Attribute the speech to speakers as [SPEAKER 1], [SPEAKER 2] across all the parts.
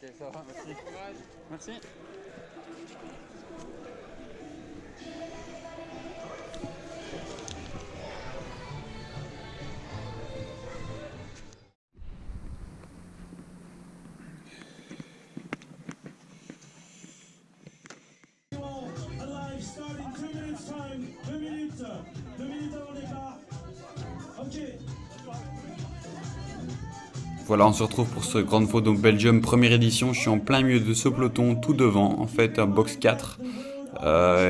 [SPEAKER 1] Ok, ça va, merci. Merci.
[SPEAKER 2] Alive, start in 2 minutes time. 2 minutes avant le départ. Ok.
[SPEAKER 3] Voilà, on se retrouve pour ce Grande Faute donc Belgium, première édition. Je suis en plein milieu de ce peloton, tout devant, en fait, un box 4.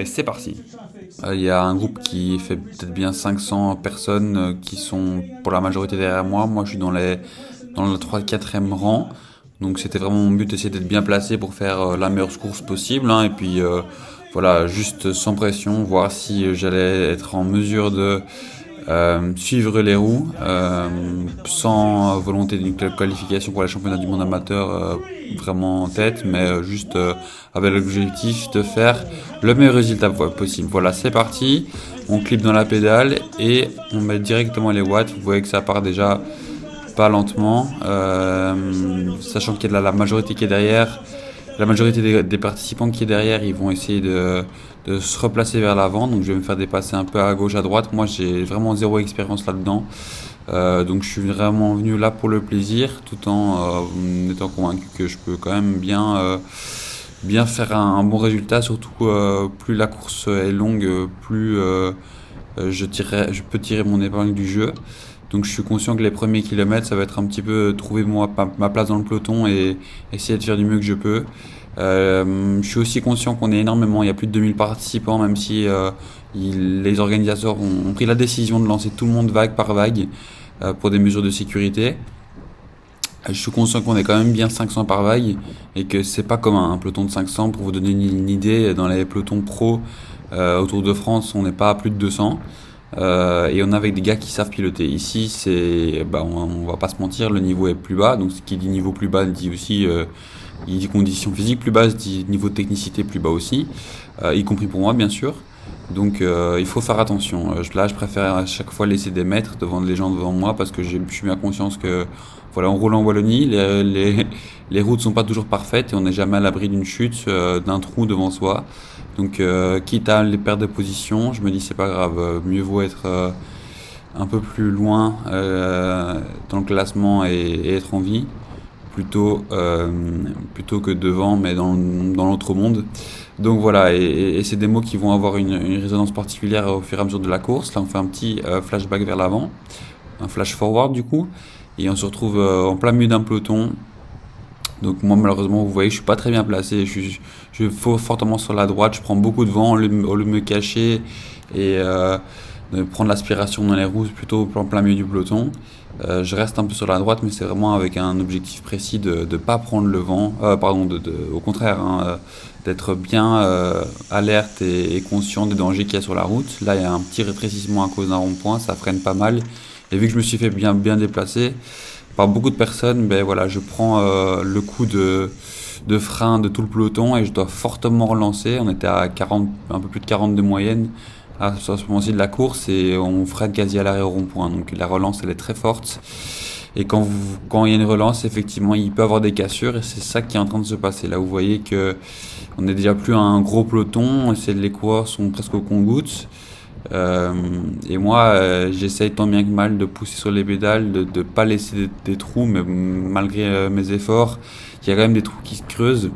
[SPEAKER 3] Et c'est parti. Il y a un groupe qui fait peut-être bien 500 personnes qui sont pour la majorité derrière moi. Moi, je suis dans le 3-4e rang. Donc c'était vraiment mon but d'essayer d'être bien placé pour faire la meilleure course possible, hein. Et puis voilà, juste sans pression, voir si j'allais être en mesure de suivre les roues, sans volonté d'une qualification pour les championnats du monde amateur vraiment en tête, mais juste avec l'objectif de faire le meilleur résultat possible. Voilà, c'est parti, on clip dans la pédale et on met directement les watts. Vous voyez que ça part déjà pas lentement, sachant qu'il y a la majorité qui est derrière. La majorité des participants qui est derrière, ils vont essayer de se replacer vers l'avant. Donc je vais me faire dépasser un peu à gauche, à droite. Moi, j'ai vraiment zéro expérience là-dedans. Donc je suis vraiment venu là pour le plaisir, tout en étant convaincu que je peux quand même bien faire un bon résultat. Surtout plus la course est longue, plus je peux tirer mon épingle du jeu. Donc je suis conscient que les premiers kilomètres, ça va être un petit peu trouver ma place dans le peloton et essayer de faire du mieux que je peux. Je suis aussi conscient qu'on est énormément, il y a plus de 2000 participants, même si les organisateurs ont pris la décision de lancer tout le monde vague par vague pour des mesures de sécurité. Je suis conscient qu'on est quand même bien 500 par vague et que c'est pas comme un peloton de 500. Pour vous donner une idée, dans les pelotons pro autour de France, on n'est pas à plus de 200. Et on est avec des gars qui savent piloter. Ici, on va pas se mentir, le niveau est plus bas. Donc, ce qui dit niveau plus bas dit aussi, il dit conditions physiques plus basses, dit niveau de technicité plus bas aussi, y compris pour moi, bien sûr. Donc, il faut faire attention. Là, je préfère à chaque fois laisser des mètres devant les gens devant moi parce que je suis bien conscience que, voilà, on roule en Wallonie, les routes sont pas toujours parfaites et on n'est jamais à l'abri d'une chute, d'un trou devant soi. Donc, quitte à les perdre de position, je me dis c'est pas grave, mieux vaut être un peu plus loin dans le classement et être en vie plutôt que devant, mais dans l'autre monde. Donc voilà, et c'est des mots qui vont avoir une résonance particulière au fur et à mesure de la course. Là, on fait un petit flashback vers l'avant, un flash forward du coup, et on se retrouve en plein milieu d'un peloton. Donc moi malheureusement vous voyez je suis pas très bien placé, je fais fortement sur la droite, je prends beaucoup de vent au lieu de me cacher et de prendre l'aspiration dans les roues plutôt en plein milieu du peloton. Je reste un peu sur la droite mais c'est vraiment avec un objectif précis de ne pas prendre le vent, au contraire, hein, d'être bien alerte et conscient des dangers qu'il y a sur la route. Là il y a un petit rétrécissement à cause d'un rond-point, ça freine pas mal et vu que je me suis fait bien déplacer par beaucoup de personnes, ben voilà, je prends le coup de frein de tout le peloton et je dois fortement relancer. On était à 40, un peu plus de 40 de moyenne à ce moment-ci de la course et on freine quasi à l'arrêt au rond-point. Donc la relance, elle est très forte. Et quand il y a une relance, effectivement, il peut y avoir des cassures et c'est ça qui est en train de se passer. Là, vous voyez que on n'est déjà plus un gros peloton, les coureurs sont presque au compte-gouttes. Et moi, j'essaye tant bien que mal de pousser sur les pédales, de pas laisser des trous, mais malgré mes efforts, il y a quand même des trous qui se creusent.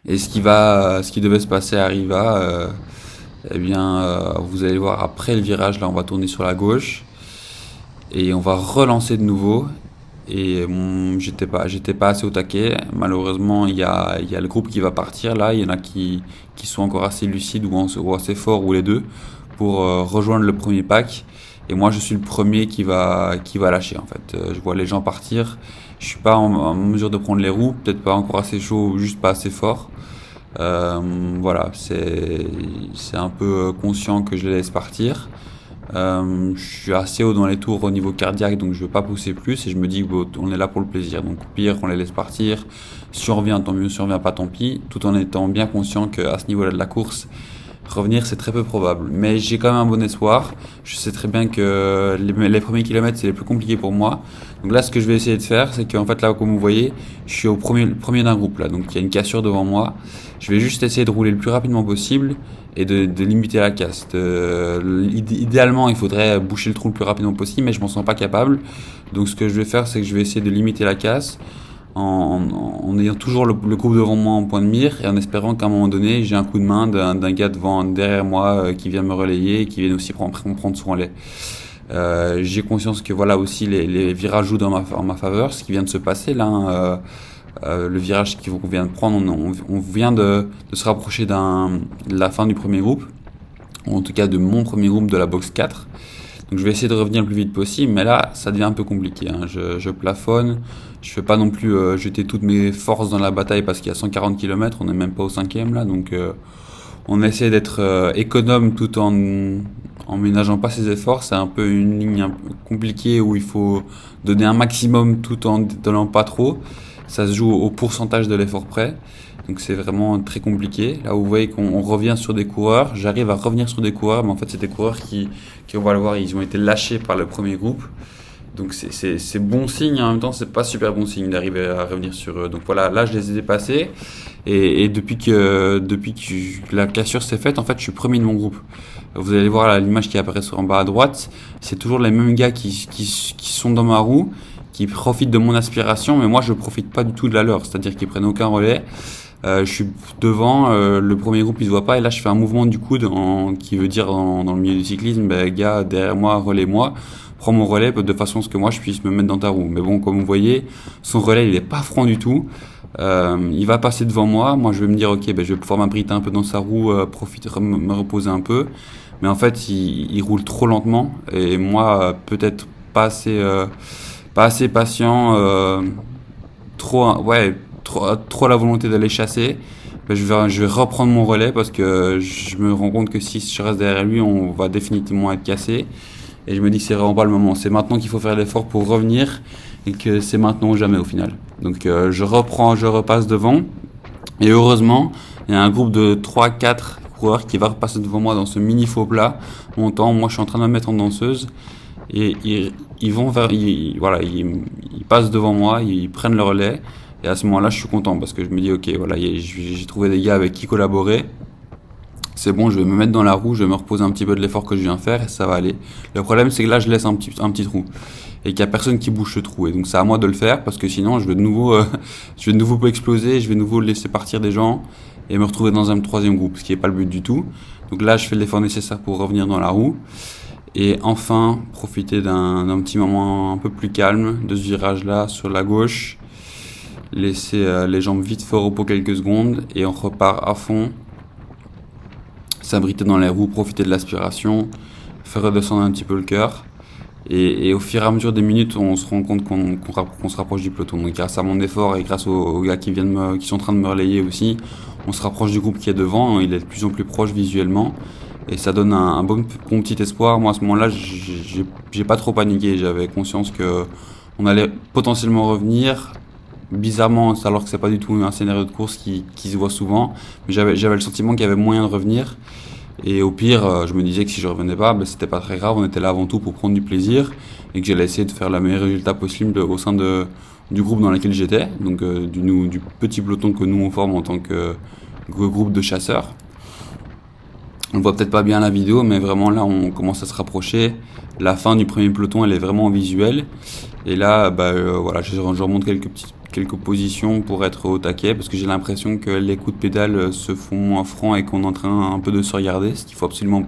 [SPEAKER 3] Et ce qui devait se passer arriva. Vous allez voir après le virage, là, on va tourner sur la gauche et on va relancer de nouveau. Et j'étais pas assez au taquet. Malheureusement, il y a le groupe qui va partir là. Il y en a qui sont encore assez lucides ou assez forts ou les deux pour rejoindre le premier pack. Et moi, je suis le premier qui va lâcher en fait. Je vois les gens partir. Je suis pas en mesure de prendre les roues. Peut-être pas encore assez chaud ou juste pas assez fort. Voilà, c'est un peu conscient que je les laisse partir. Je suis assez haut dans les tours au niveau cardiaque, donc je veux pas pousser plus et je me dis on est là pour le plaisir, donc au pire on les laisse partir, si on revient tant mieux, si on revient pas tant pis, tout en étant bien conscient qu'à ce niveau-là de la course Revenir, c'est très peu probable. Mais j'ai quand même un bon espoir. Je sais très bien que les premiers kilomètres, c'est les plus compliqués pour moi. Donc là, ce que je vais essayer de faire, c'est qu'en fait, là, comme vous voyez, je suis au premier d'un groupe, là. Donc il y a une cassure devant moi. Je vais juste essayer de rouler le plus rapidement possible et de limiter la casse. Idéalement, il faudrait boucher le trou le plus rapidement possible, mais je m'en sens pas capable. Donc ce que je vais faire, c'est que je vais essayer de limiter la casse en ayant toujours le groupe devant moi en point de mire et en espérant qu'à un moment donné, j'ai un coup de main d'un gars derrière moi qui vient me relayer et qui vient aussi prendre son relais. J'ai conscience que voilà aussi les virages jouent en ma faveur, ce qui vient de se passer là. Le virage qu'on vient de prendre, on vient de se rapprocher de la fin du premier groupe, ou en tout cas de mon premier groupe de la box 4. Donc je vais essayer de revenir le plus vite possible, mais là ça devient un peu compliqué, hein. Je plafonne, je fais pas non plus jeter toutes mes forces dans la bataille parce qu'il y a 140 km, on n'est même pas au 5e là, donc on essaie d'être économe tout en ménageant pas ses efforts. C'est un peu une ligne un peu compliquée où il faut donner un maximum tout en donnant pas trop. Ça se joue au pourcentage de l'effort près. Donc c'est vraiment très compliqué. Là, vous voyez qu'on revient sur des coureurs. J'arrive à revenir sur des coureurs, mais en fait, c'est des coureurs qui, on va le voir, ils ont été lâchés par le premier groupe. Donc c'est bon signe, en même temps, c'est pas super bon signe d'arriver à revenir sur eux. Donc voilà, là, je les ai dépassés. Et depuis que la cassure s'est faite, en fait, je suis premier de mon groupe. Vous allez voir l'image qui apparaît en bas à droite. C'est toujours les mêmes gars qui sont dans ma roue, qui profitent de mon aspiration, mais moi je profite pas du tout de la leur, c'est-à-dire qu'ils prennent aucun relais. Je suis devant, le premier groupe il se voit pas, et là je fais un mouvement du coude qui veut dire dans le milieu du cyclisme, gars derrière moi, relais-moi, prends mon relais de façon à ce que moi je puisse me mettre dans ta roue. Mais bon, comme vous voyez, son relais il est pas franc du tout. Il va passer devant moi, je vais me dire ok, je vais pouvoir m'abriter un peu dans sa roue, profiter, me reposer un peu. Mais en fait il roule trop lentement, et moi peut-être pas assez patient, trop la volonté d'aller chasser. Je vais reprendre mon relais parce que je me rends compte que si je reste derrière lui, on va définitivement être cassé. Et je me dis que c'est vraiment pas le moment. C'est maintenant qu'il faut faire l'effort pour revenir et que c'est maintenant ou jamais au final. Donc je repasse devant. Et heureusement, il y a un groupe de 3-4 coureurs qui va repasser devant moi dans ce mini faux plat montant. Moi, je suis en train de me mettre en danseuse. Et ils passent devant moi, ils prennent le relais, et à ce moment-là je suis content parce que je me dis ok, voilà, j'ai trouvé des gars avec qui collaborer, c'est bon, je vais me mettre dans la roue, je vais me reposer un petit peu de l'effort que je viens faire et ça va aller. Le problème c'est que là je laisse un petit trou et qu'il n'y a personne qui bouge ce trou, et donc c'est à moi de le faire parce que sinon je vais de nouveau exploser, je vais de nouveau laisser partir des gens et me retrouver dans un troisième groupe, ce qui n'est pas le but du tout. Donc là je fais l'effort nécessaire pour revenir dans la roue. Et enfin, profiter d'un petit moment un peu plus calme de ce virage-là sur la gauche. Laisser les jambes vite fait au repos quelques secondes et on repart à fond. S'abriter dans les roues, profiter de l'aspiration, faire redescendre un petit peu le cœur. Et au fur et à mesure des minutes, on se rend compte qu'on se rapproche du peloton. Donc grâce à mon effort et grâce aux gars qui sont en train de me relayer aussi, on se rapproche du groupe qui est devant. Il est de plus en plus proche visuellement. Et ça donne un bon petit espoir. Moi, à ce moment-là, j'ai pas trop paniqué. J'avais conscience que on allait potentiellement revenir. Bizarrement, alors que c'est pas du tout un scénario de course qui se voit souvent. Mais j'avais le sentiment qu'il y avait moyen de revenir. Et au pire, je me disais que si je revenais pas, c'était pas très grave. On était là avant tout pour prendre du plaisir. Et que j'allais essayer de faire le meilleur résultat possible au sein du groupe dans lequel j'étais. Donc, du petit peloton que nous on forme en tant que groupe de chasseurs. On voit peut-être pas bien la vidéo, mais vraiment là on commence à se rapprocher. La fin du premier peloton elle est vraiment visuelle. Et là voilà, je remonte quelques positions pour être au taquet parce que j'ai l'impression que les coups de pédale se font moins francs et qu'on est en train un peu de se regarder, ce qu'il faut absolument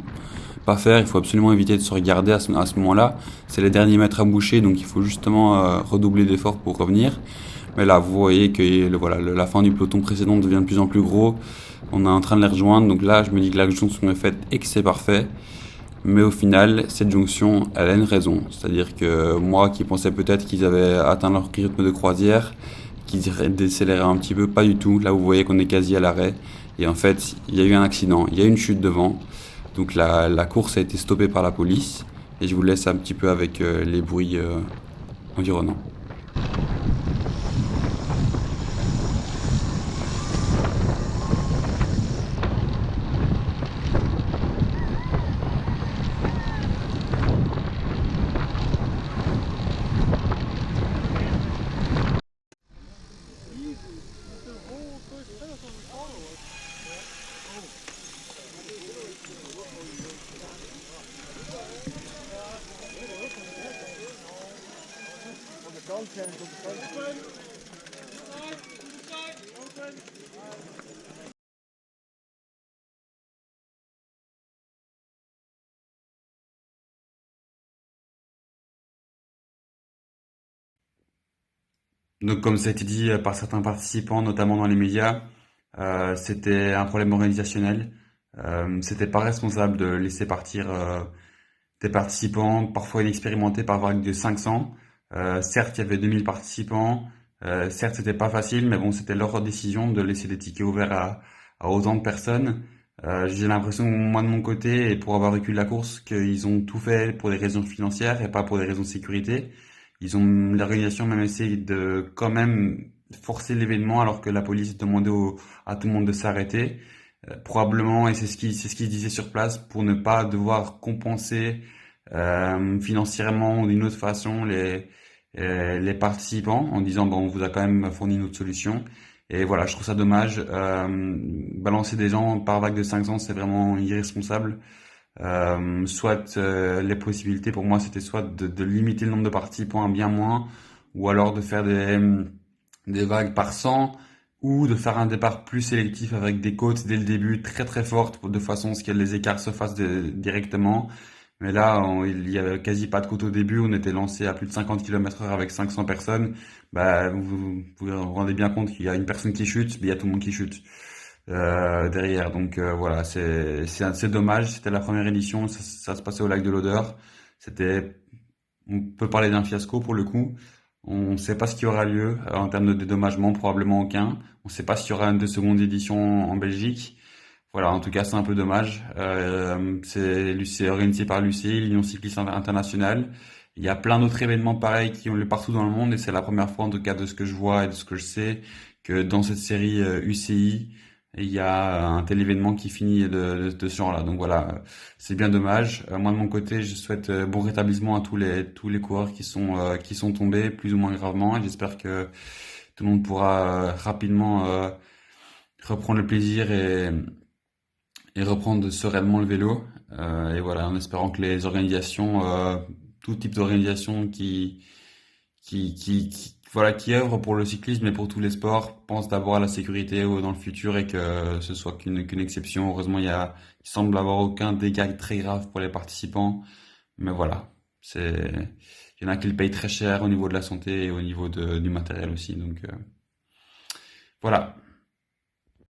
[SPEAKER 3] pas faire. Il faut absolument éviter de se regarder à ce moment-là. C'est les derniers mètres à boucher, donc il faut justement redoubler d'efforts pour revenir. Mais là vous voyez que la fin du peloton précédent devient de plus en plus gros. On est en train de les rejoindre, donc là je me dis que la jonction est faite et que c'est parfait. Mais au final, cette jonction, elle a une raison. C'est-à-dire que moi qui pensais peut-être qu'ils avaient atteint leur rythme de croisière, qu'ils décéléraient un petit peu, pas du tout. Là vous voyez qu'on est quasi à l'arrêt. Et en fait, il y a eu un accident, il y a eu une chute devant. Donc la course a été stoppée par la police. Et je vous laisse un petit peu avec les bruits environnants. Donc, comme ça a été dit par certains participants, notamment dans les médias, c'était un problème organisationnel. C'était pas responsable de laisser partir des participants, parfois inexpérimentés par vague de 500. Certes, il y avait 2000 participants. Certes, c'était pas facile, mais bon, c'était leur décision de laisser des tickets ouverts à autant de personnes. J'ai l'impression, moi de mon côté, et pour avoir vécu la course, qu'ils ont tout fait pour des raisons financières et pas pour des raisons de sécurité. L'organisation a même essayé de quand même forcer l'événement alors que la police demandait à tout le monde de s'arrêter. Probablement, et c'est ce qu'ils disaient sur place, pour ne pas devoir compenser financièrement ou d'une autre façon les participants en disant bon, on vous a quand même fourni notre solution. Et voilà, je trouve ça dommage. Balancer des gens par vague de 500, c'est vraiment irresponsable. Soit les possibilités pour moi c'était soit de limiter le nombre de participants à bien moins, ou alors de faire des vagues par 100, ou de faire un départ plus sélectif avec des côtes dès le début très très fortes de façon à ce que les écarts se fassent directement. Mais là, il y avait quasi pas de côte au début, on était lancé à plus de 50 km/h avec 500 personnes. Bah, vous rendez bien compte qu'il y a une personne qui chute, mais il y a tout le monde qui chute derrière. Donc voilà, c'est dommage. C'était la première édition, ça se passait au lac de l'Odeur. On peut parler d'un fiasco pour le coup. On ne sait pas ce qui aura lieu en termes de dédommagement, probablement aucun. On ne sait pas s'il y aura une seconde édition en Belgique. Voilà, en tout cas, c'est un peu dommage. C'est organisé par l'UCI, l'Union cycliste internationale. Il y a plein d'autres événements pareils qui ont lieu partout dans le monde et c'est la première fois, en tout cas, de ce que je vois et de ce que je sais, que dans cette série UCI, il y a un tel événement qui finit de ce genre-là. Donc voilà, c'est bien dommage. Moi, de mon côté, je souhaite bon rétablissement à tous les coureurs qui sont tombés plus ou moins gravement et j'espère que tout le monde pourra rapidement reprendre le plaisir et reprendre sereinement le vélo. Et voilà, en espérant que les organisations, tout type d'organisation voilà, qui œuvrent pour le cyclisme et pour tous les sports, pensent d'abord à la sécurité dans le futur et que ce soit qu'une exception. Heureusement, il semble avoir aucun dégât très grave pour les participants. Mais voilà, il y en a qui le payent très cher au niveau de la santé et au niveau du matériel aussi. Donc, voilà.